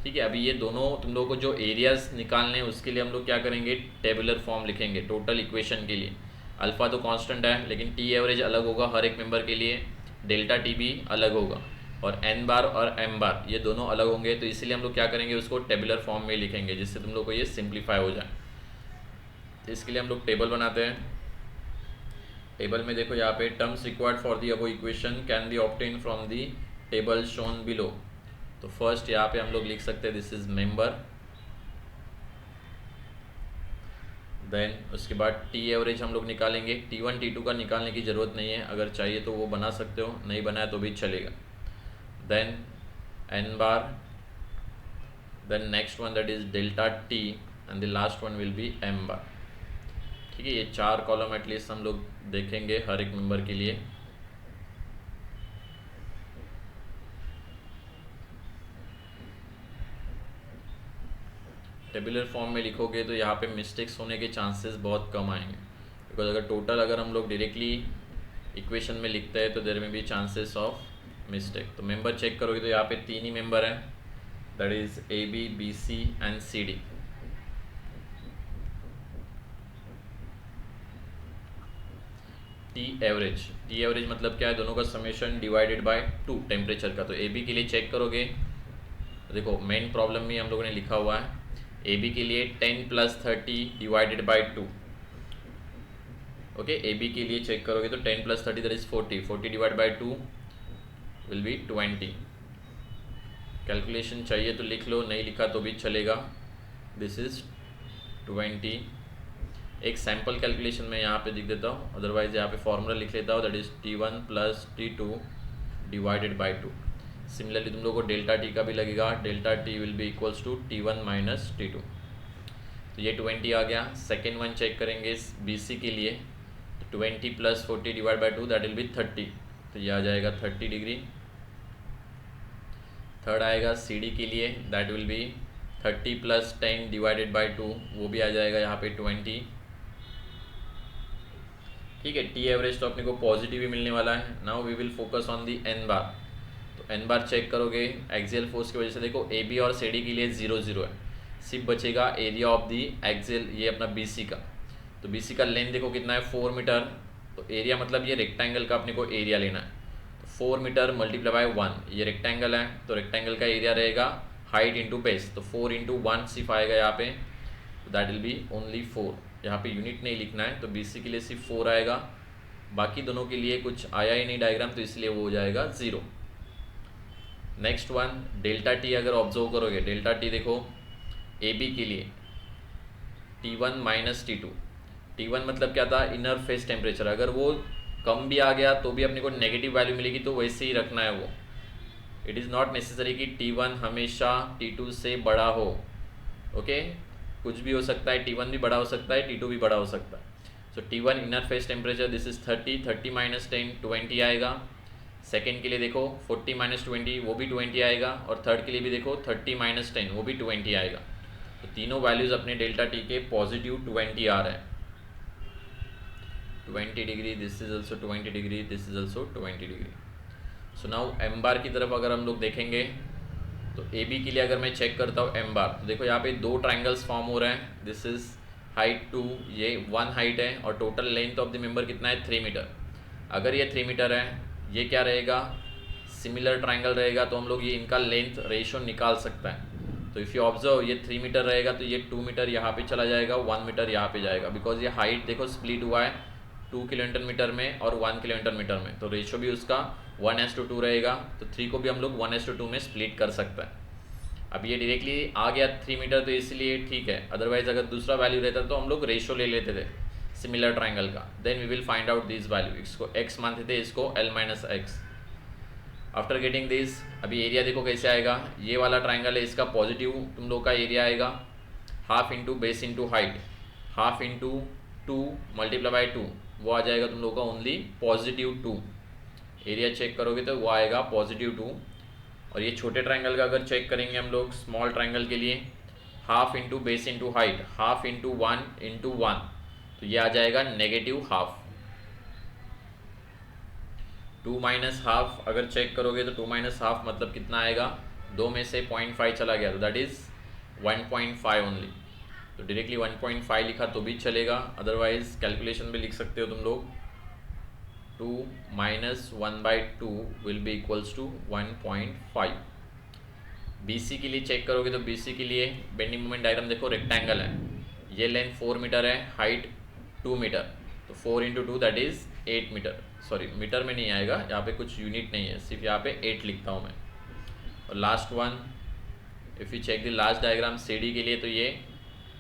ठीक है। अभी ये दोनों तुम लोगों को जो areas निकालने हैं उसके लिए हम लोग क्या करेंगे, टेबुलर फॉर्म लिखेंगे टोटल इक्वेशन के लिए। अल्फ़ा तो कांस्टेंट है, लेकिन टी एवरेज अलग होगा हर एक मेंबर के लिए, डेल्टा टी भी अलग होगा, और एन बार और एम बार ये दोनों अलग होंगे। तो इसीलिए हम लोग क्या करेंगे, उसको टेबुलर फॉर्म में लिखेंगे, जिससे तुम लोग को ये सिंप्लीफाई हो जाए। तो इसके लिए हम लोग टेबल बनाते हैं। टेबल में देखो यहाँ पे terms required for the above equation can be obtain from the table shown below. तो फर्स्ट यहाँ पे हम लोग लिख सकते हैं दिस इज मेंबर, देन उसके बाद टी एवरेज हम लोग निकालेंगे। T1 T2 का निकालने की ज़रूरत नहीं है, अगर चाहिए तो वो बना सकते हो, नहीं बनाया तो भी चलेगा। Then N bar, then next one that is delta T, and the last one will be M bar. ठीक है, ये 4 कॉलम एटलीस्ट हम लोग देखेंगे हर एक मेंबर के लिए। टेबुलर फॉर्म में लिखोगे तो यहाँ पे मिस्टेक्स होने के चांसेस बहुत कम आएंगे, बिकॉज अगर टोटल अगर हम लोग डायरेक्टली इक्वेशन में लिखते हैं तो देयर में भी चांसेस ऑफ मिस्टेक। तो मेंबर चेक करोगे तो यहाँ पे 3 ही मेंबर हैं, that is A B B C and C D. T average मतलब क्या है, दोनों का समेशन डिवाइडेड बाय 2 टेम्परेचर का। तो ए बी के लिए चेक करोगे, देखो मेन प्रॉब्लम में हम लोगों ने लिखा हुआ है ए बी के लिए 10 + 30 divided by 2। Okay, A B के लिए चेक करोगे तो 10 + 30 that is 40 divide by 2 will be 20। Calculation चाहिए तो लिख लो, नहीं लिखा तो भी चलेगा। This is 20। एक सैम्पल कैलकुलेशन में यहाँ पे लिख देता हूँ, अदरवाइज यहाँ पे फॉर्मूला लिख लेता हूँ, that is T1 + T2 divided by 2। Similarly तुम लोगों को डेल्टा टी का भी लगेगा, delta T will be equals to T1 - T2। तो ये 20 आ गया। सेकेंड वन चेक करेंगे बी सी के लिए, तो 20 + 40 divide by 2 that will be 30, तो ये आ जाएगा 30 डिग्री। थर्ड आएगा सी डी के लिए, that will be 30 + 10 divided by 2, वो भी आ जाएगा यहाँ पे 20। ठीक है, टी एवरेज तो अपने को पॉजिटिव ही मिलने वाला है। Now we will focus on the N bar. तो एन बार चेक करोगे एक्सियल फोर्स की वजह से, देखो ए बी और सी डी के लिए 0 0 है, सिर्फ बचेगा एरिया ऑफ दी एक्सियल, ये अपना बी सी का। तो बी सी का लेंथ देखो कितना है, 4 मीटर। तो एरिया मतलब ये रेक्टेंगल का अपने को एरिया लेना है, तो 4 मीटर × 1, ये रेक्टेंगल है, तो रेक्टेंगल का एरिया रहेगा हाइट इंटू बेस, तो 4 × 1 सिर्फ आएगा यहाँ पे, दैट विल बी ओनली 4। यहाँ पे यूनिट नहीं लिखना है, तो बी सी के लिए सिर्फ 4 आएगा, बाकी दोनों के लिए कुछ आया ही नहीं डायग्राम, तो इसलिए वो हो जाएगा 0। नेक्स्ट वन डेल्टा टी, अगर ऑब्जर्व करोगे डेल्टा टी देखो ए बी के लिए T1 - T2। T1 मतलब क्या था, इनर फेस टेम्परेचर, अगर वो कम भी आ गया तो भी अपने को नेगेटिव वैल्यू मिलेगी, तो वैसे ही रखना है वो। इट इज़ नॉट नेसेसरी कि T1 हमेशा T2 से बड़ा हो। ओके, कुछ भी हो सकता है, T1 भी बड़ा हो सकता है, T2 भी बड़ा हो सकता है। सो T1 inner face temperature this is 30 - 10 20 आएगा। सेकेंड के लिए देखो 40 - 20 वो भी 20 आएगा, और थर्ड के लिए भी देखो 30 - 10 वो भी 20 आएगा। तो तीनों वैल्यूज़ अपने डेल्टा टी के पॉजिटिव 20 आ रहे हैं। 20 degree, this is also 20 degree, this is also 20 degree. So now M bar की तरफ अगर हम लोग देखेंगे तो ए बी के लिए अगर मैं चेक करता हूँ एम बार, तो देखो यहाँ पे 2 ट्राइंगल्स फॉर्म हो रहे हैं। दिस इज हाइट 2, ये 1 हाइट है, और total length of the member कितना है 3 मीटर। अगर ये 3 मीटर है, ये क्या रहेगा, सिमिलर ट्राइंगल रहेगा, तो हम लोग ये इनका लेंथ रेशो निकाल सकता है। तो इफ़ यू ऑब्जर्व ये 3 मीटर रहेगा, तो ये 2 मीटर यहाँ पे चला जाएगा, 1 मीटर यहाँ पे जाएगा, बिकॉज ये हाइट देखो स्प्लिट हुआ है 2 किलोमीटर मीटर में और 1 किलोमीटर मीटर में, तो रेशो भी उसका 1:2 रहेगा। तो 3 को भी हम लोग 1:2 में स्प्लिट कर सकते हैं। अब ये डायरेक्टली आ गया 3 मीटर, तो इसलिए ठीक है, अदरवाइज अगर दूसरा वैल्यू रहता तो हम लोग रेशो ले लेते थे सिमिलर ट्राइंगल का, then we will find out this value. इसको x मानते थे, इसको L - x। After getting this, अभी एरिया देखो कैसे आएगा, ये वाला ट्राइंगल है, इसका पॉजिटिव तुम लोग का एरिया आएगा, half into base into height, half into 2 × 2, वो आ जाएगा तुम लोग का ओनली +2। एरिया चेक करोगे तो वो आएगा +2। और ये छोटे ट्राइंगल का अगर चेक करेंगे हम लोग, स्मॉल ट्राइंगल के लिए half into base into height, half into 1 into 1, तो ये आ जाएगा -½ 2 - ½ अगर चेक करोगे तो 2 - ½ मतलब कितना आएगा, दो में से 0.5 चला गया तो दैट इज़ 1.5 ओनली, तो डायरेक्टली 1.5 लिखा तो भी चलेगा, अदरवाइज कैलकुलेशन भी लिख सकते हो तुम लोग, 2 minus 1/2 will be equals to 1.5। BC के लिए चेक करोगे तो BC के लिए बेंडिंग मोमेंट डायग्राम देखो, रेक्टेंगल है, ये लेंथ 4 मीटर है, हाइट 2 मीटर, तो 4 into 2 that is 8 metre, sorry metre में नहीं आएगा, यहाँ पे कुछ यूनिट नहीं है, सिर्फ यहाँ पे 8 लिखता हूँ मैं। और last one, if you check the last diagram CD के लिए, तो ये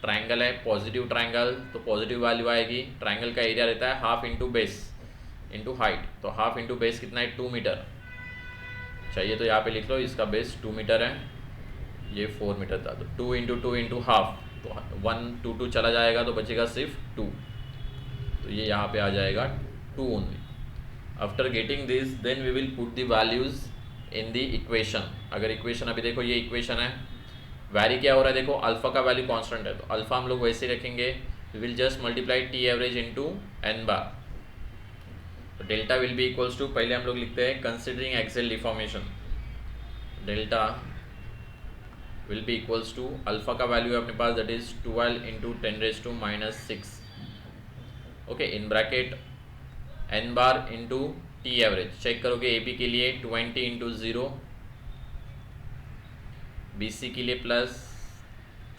ट्रायंगल है, पॉजिटिव ट्रायंगल, तो पॉजिटिव वैल्यू आएगी, ट्रायंगल का एरिया रहता है half into base into height, तो हाफ इंटू बेस कितना है 2 मीटर चाहिए, तो यहाँ पे लिख लो इसका बेस 2 मीटर है, ये 4 मीटर था, तो 2 इंटू 2 इंटू हाफ, तो 1 2 2 चला जाएगा तो बचेगा सिर्फ 2, तो ये यहाँ पे आ जाएगा 2 only. After getting this then we will put the values in the equation. अगर इक्वेशन अभी देखो ये इक्वेशन है, वैरी क्या हो रहा है देखो, अल्फा का वैल्यू कांस्टेंट है, तो अल्फा हम लोग वैसे ही रखेंगे, we will just multiply T average into n bar, तो delta will be equals to, पहले हम लोग लिखते हैं considering axial deformation, delta will be equals to, alpha का वैल्यू है अपने पास that is 12 into 10⁻⁻⁶, okay, in bracket n bar into T average, check करोगे AP के लिए 20 इंटू 0, BC के लिए प्लस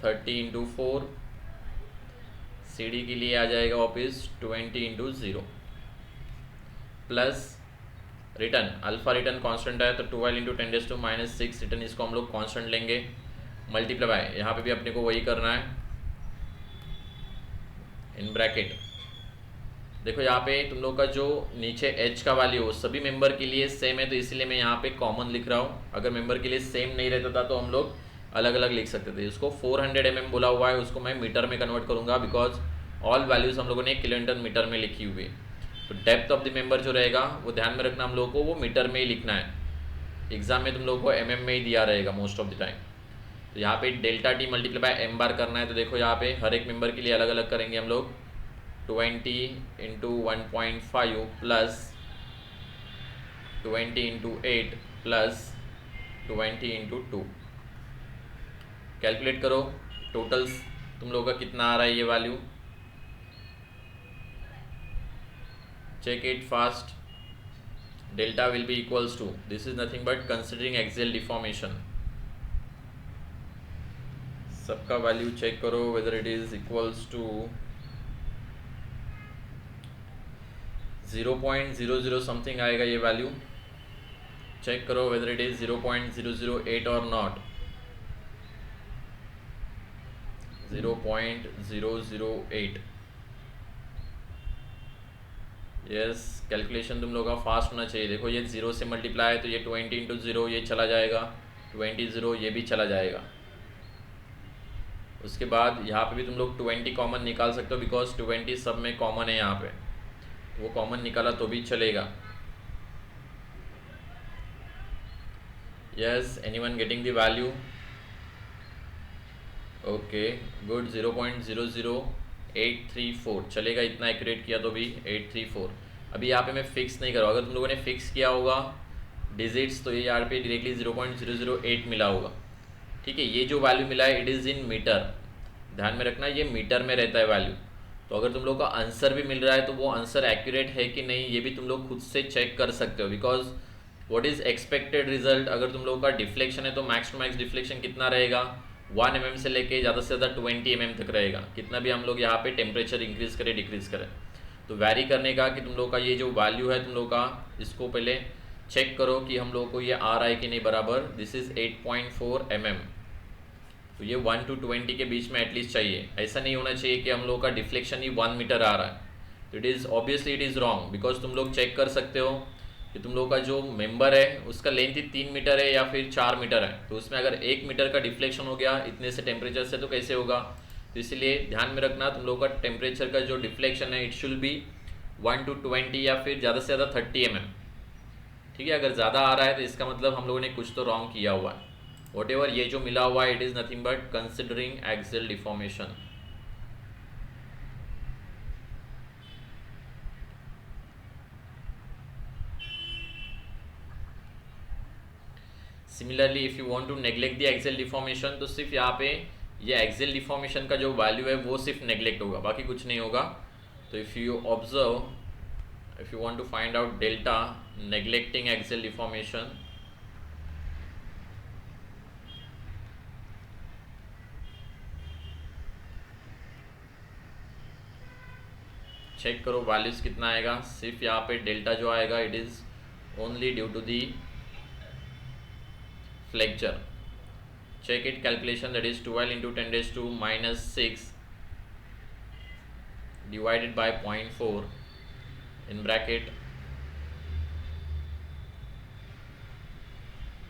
30 इंटू 4, CD के लिए आ जाएगा वापस 20 into 0, plus return, alpha return constant है तो 12 इंटू 10⁻⁻⁶, रिटर्न इसको हम लोग कांस्टेंट लेंगे, मल्टीप्लाई यहाँ पे भी अपने को वही करना है, इन ब्रैकेट देखो यहाँ पे तुम लोग का जो नीचे H का वैल्यू हो सभी मेंबर के लिए सेम है, तो इसलिए मैं यहाँ पे कॉमन लिख रहा हूँ, अगर मेंबर के लिए सेम नहीं रहता था तो हम लोग अलग अलग लिख सकते थे। इसको 400 mm बोला हुआ है, उसको मैं मीटर में कन्वर्ट करूँगा बिकॉज ऑल वैल्यूज़ हम लोगों ने किलोमीटर मीटर में लिखी हुई है, तो डेप्थ ऑफ द मेंबर जो रहेगा वो ध्यान में रखना हम लोगों को, वो मीटर में ही लिखना है, एग्जाम में तुम लोगों को mm में ही दिया रहेगा मोस्ट ऑफ द टाइम। तो यहाँ पे delta T multiply by m बार करना है, तो देखो यहाँ पे हर एक मेंबर के लिए अलग अलग करेंगे हम लोग, 20 into 1.5 plus 20 into 8 plus 20 into 2, calculate करो टोटल्स तुम लोगों का कितना आ रहा है ये value, check it fast, delta will be equals to, this is nothing but considering axial deformation, सबका वैल्यू चेक करो whether it is equals to 0.00 something आएगा ये वैल्यू, चेक करो वेदर इट इज 0.008 और नॉट, 0.008, यस, कैलकुलेशन तुम लोग का fast होना चाहिए। देखो ये 0 से मल्टीप्लाई है तो ये 20 इंटू 0 ये चला जाएगा, 20 0 ये भी चला जाएगा, उसके बाद यहाँ पे भी तुम लोग 20 कॉमन निकाल सकते हो बिकॉज 20 सब में कॉमन है, यहाँ पे वो कॉमन निकाला तो भी चलेगा। Yes, anyone getting the value, okay good, 0.00834 चलेगा, इतना एक्यूरेट किया तो भी 834। अभी यहाँ पे मैं फिक्स नहीं करूँ, अगर तुम लोगों ने फिक्स किया होगा डिजिट्स तो ये यहाँ पे डायरेक्टली 0.008 मिला होगा, ठीक है, ये जो वैल्यू मिला है इट इज़ इन मीटर, ध्यान में रखना ये मीटर में रहता है वैल्यू, तो अगर तुम लोग का आंसर भी मिल रहा है तो वो आंसर एक्यूरेट है कि नहीं ये भी तुम लोग खुद से चेक कर सकते हो, because what is expected result, अगर तुम लोगों का डिफ्लेक्शन है तो मैक्स टू मैक्स डिफ्लेक्शन कितना रहेगा, 1 mm से लेके ज़्यादा से ज़्यादा 20 mm तक रहेगा, कितना भी हम लोग यहाँ पे टेम्परेचर इंक्रीज़ करें डिक्रीज़ करें, तो वैरी करने का कि तुम लोग का ये जो वैल्यू है तुम लोग का इसको पहले चेक करो कि हम लोग को ये आ रहा है कि नहीं बराबर, दिस इज़ 8.4 mm, तो ये 1 to 20 के बीच में एटलीस्ट चाहिए, ऐसा नहीं होना चाहिए कि हम लोग का डिफ्लेक्शन ही 1 मीटर आ रहा है, तो it is obviously it is wrong, because तुम लोग चेक कर सकते हो कि तुम लोग का जो मेंबर है उसका लेंथ ही 3 मीटर है या फिर 4 मीटर है, तो उसमें अगर 1 मीटर का डिफ्लेक्शन हो गया इतने से टेम्परेचर से तो कैसे होगा, तो इसलिए ध्यान में रखना तुम लोग का टेम्परेचर का जो डिफ्लेक्शन है इट शुड बी 1 to 20 या फिर ज़्यादा से ज़्यादा 30 mm, ठीक है, अगर ज़्यादा आ रहा है तो इसका मतलब हम लोगों ने कुछ तो रॉन्ग किया हुआ है, वॉट एवर ये जो मिला हुआ है it is nothing but considering axial deformation. Similarly if you want to neglect the axial deformation, तो सिर्फ यहाँ पे ये एक्सेल डिफॉर्मेशन का जो वैल्यू है वो सिर्फ नेग्लेक्ट होगा, बाकी कुछ नहीं होगा। तो if you observe, if you want to find out delta neglecting axial deformation, check करो वैल्यूज कितना आएगा। सिर्फ यहाँ पे डेल्टा जो आएगा it is only due to the flexure. check it calculation, that is 12 into 10 raised to minus 6 divided by 0.4 in bracket,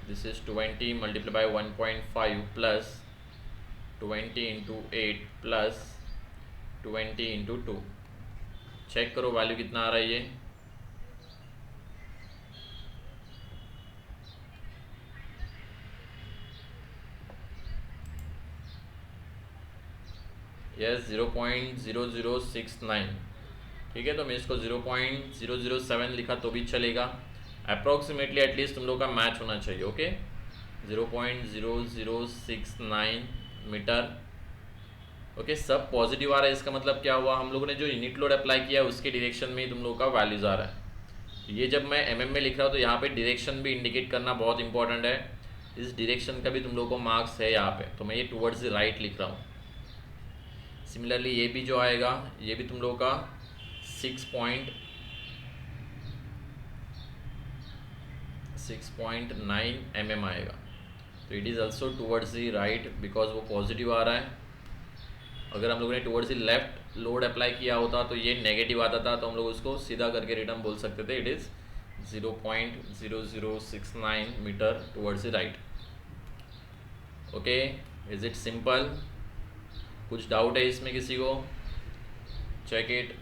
this is 20 multiplied by 1.5 plus 20 into 8 plus 20 into 2। Check करो value कितना आ रहा है ये। Yes 0.0069, ठीक है। तो मैं इसको 0.007 लिखा तो भी चलेगा, अप्रॉक्सीमेटली एटलीस्ट तुम लोग का मैच होना चाहिए। Okay 0.0069 metre. ओके सब पॉजिटिव आ रहा है, इसका मतलब क्या हुआ, हम लोगों ने जो यूनिट लोड अप्लाई किया है उसके डायरेक्शन में ही तुम लोग का वैल्यूज आ रहा है। ये जब मैं एमएम में लिख रहा हूँ तो यहाँ पे डायरेक्शन भी इंडिकेट करना बहुत इंपॉर्टेंट है। इस डायरेक्शन का भी तुम लोग को मार्क्स है यहाँ पे, तो मैं ये टुवर्ड्स द राइट लिख रहा हूँ। सिमिलरली ये भी जो आएगा ये भी तुम लोग का 6.9 mm आएगा। तो it is also towards the right because वो पॉजिटिव आ रहा है। अगर हम लोगों ने towards the left load apply किया होता तो ये नेगेटिव आता था, तो हम लोग उसको सीधा करके रिटर्न बोल सकते थे, it is 0.0069 metre towards the right. Okay is it simple? कुछ डाउट है इसमें किसी को? Check it.